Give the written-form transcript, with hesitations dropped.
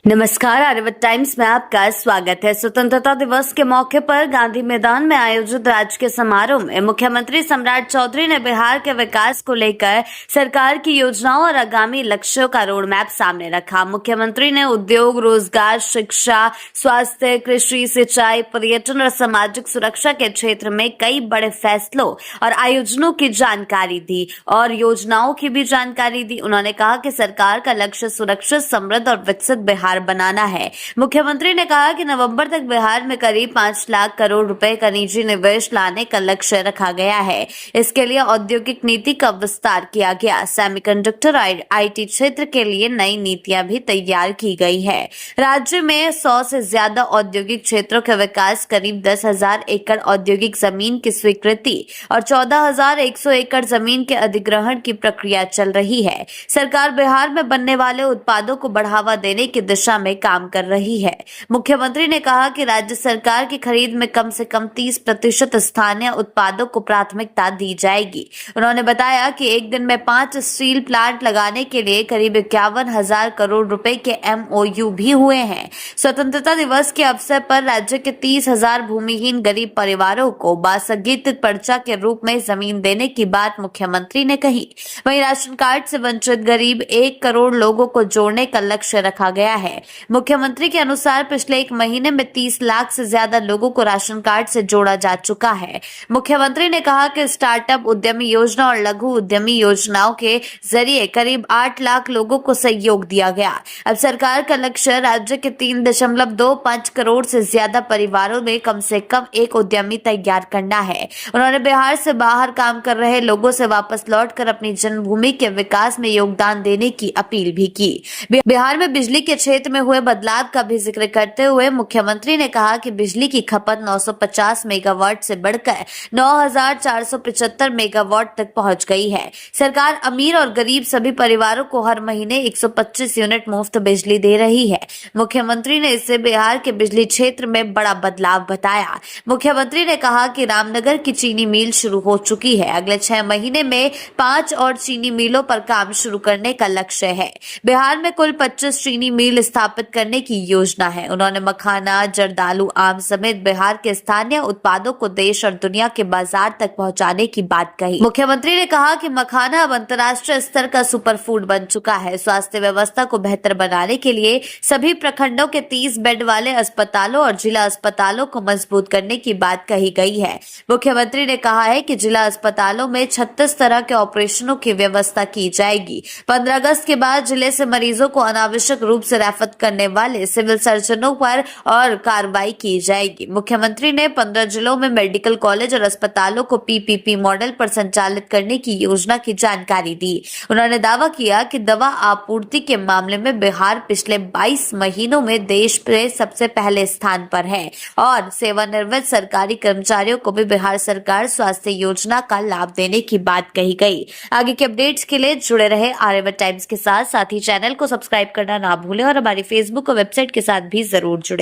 नमस्कार, आर्यवत टाइम्स में आपका स्वागत है। स्वतंत्रता दिवस के मौके पर गांधी मैदान में आयोजित राजकीय समारोह में मुख्यमंत्री सम्राट चौधरी ने बिहार के विकास को लेकर सरकार की योजनाओं और आगामी लक्ष्यों का रोड मैप सामने रखा। मुख्यमंत्री ने उद्योग, रोजगार, शिक्षा, स्वास्थ्य, कृषि, सिंचाई, पर्यटन और सामाजिक सुरक्षा के क्षेत्र में कई बड़े फैसलों और आयोजनों की जानकारी दी और योजनाओं की भी जानकारी दी। उन्होंने कहा कि सरकार का लक्ष्य सुरक्षित, समृद्ध और विकसित बिहार बनाना है। मुख्यमंत्री ने कहा कि नवंबर तक बिहार में करीब 5 लाख करोड़ रुपए का निजी निवेश लाने का लक्ष्य रखा गया है। इसके लिए औद्योगिक नीति का विस्तार किया गया। सेमीकंडक्टर आईटी क्षेत्र के लिए नई नीतियां भी तैयार की गई है। राज्य में 100 से ज्यादा औद्योगिक क्षेत्रों के विकास, करीब 10,000 एकड़ औद्योगिक जमीन की स्वीकृति और 14,100 एकड़ जमीन के अधिग्रहण की प्रक्रिया चल रही है। सरकार बिहार में बनने वाले उत्पादों को बढ़ावा देने की दिशा में काम कर रही है। मुख्यमंत्री ने कहा कि राज्य सरकार की खरीद में कम से कम 30% स्थानीय उत्पादों को प्राथमिकता दी जाएगी। उन्होंने बताया कि एक दिन में 5 स्टील प्लांट लगाने के लिए करीब 51,000 करोड़ रुपए के MOU भी हुए हैं। स्वतंत्रता दिवस के अवसर पर राज्य के 30,000 भूमिहीन गरीब परिवारों को बासगीत पर्चा के रूप में जमीन देने की बात मुख्यमंत्री ने कही। वहीं राशन कार्ड से वंचित गरीब 1 करोड़ लोगों को जोड़ने का लक्ष्य रखा गया है। मुख्यमंत्री के अनुसार पिछले 1 महीने में 30 लाख से ज्यादा लोगों को राशन कार्ड से जोड़ा जा चुका है। मुख्यमंत्री ने कहा कि स्टार्टअप उद्यमी योजना और लघु उद्यमी योजनाओं के जरिए करीब 8 लाख लोगों को सहयोग दिया गया। अब सरकार का लक्ष्य राज्य के 3.25 करोड़ से ज्यादा परिवारों में कम से कम एक उद्यमी तैयार करना है। उन्होंने बिहार से बाहर काम कर रहे लोगों से वापस लौटकर अपनी जन्मभूमि के विकास में योगदान देने की अपील भी की। बिहार में बिजली के क्षेत्र में हुए बदलाव का भी जिक्र करते हुए मुख्यमंत्री ने कहा कि बिजली की खपत 950 मेगावाट से बढ़कर 9,475 मेगावाट तक पहुंच गई है। सरकार अमीर और गरीब सभी परिवारों को हर महीने 125 यूनिट मुफ्त बिजली दे रही है। मुख्यमंत्री ने इसे बिहार के बिजली क्षेत्र में बड़ा बदलाव बताया। मुख्यमंत्री ने कहा कि रामनगर की चीनी मिल शुरू हो चुकी है। अगले 6 महीने में 5 और चीनी मिलों पर काम शुरू करने का लक्ष्य है। बिहार में कुल 25 चीनी मिल स्थापित करने की योजना है। उन्होंने मखाना, जर्दालू, आम समेत बिहार के स्थानीय उत्पादों को देश और दुनिया के बाजार तक पहुंचाने की बात कही। मुख्यमंत्री ने कहा कि मखाना अब अंतर्राष्ट्रीय स्तर का सुपर फूड बन चुका है। स्वास्थ्य व्यवस्था को बेहतर बनाने के लिए सभी प्रखंडों के 30 बेड वाले अस्पतालों और जिला अस्पतालों को मजबूत करने की बात कही गई है। मुख्यमंत्री ने कहा है कि जिला अस्पतालों में 36 तरह के ऑपरेशनों की व्यवस्था की जाएगी। 15 अगस्त के बाद जिले से मरीजों को अनावश्यक रूप से रेफर करने वाले सिविल सर्जनों पर और कार्रवाई की जाएगी। मुख्यमंत्री ने 15 जिलों में मेडिकल कॉलेज और अस्पतालों को PPP मॉडल पर संचालित करने की योजना की जानकारी दी। उन्होंने दावा किया कि दवा आपूर्ति के मामले में बिहार पिछले 22 महीनों में देश में सबसे पहले स्थान पर है और सेवानिवृत्त सरकारी कर्मचारियों को भी बिहार सरकार स्वास्थ्य योजना का लाभ देने की बात कही गई। आगे के अपडेट्स के लिए जुड़े रहे आर्यवत टाइम्स के साथ ही चैनल को सब्सक्राइब करना ना भूलें और हमारी फेसबुक और वेबसाइट के साथ भी जरूर जुड़े।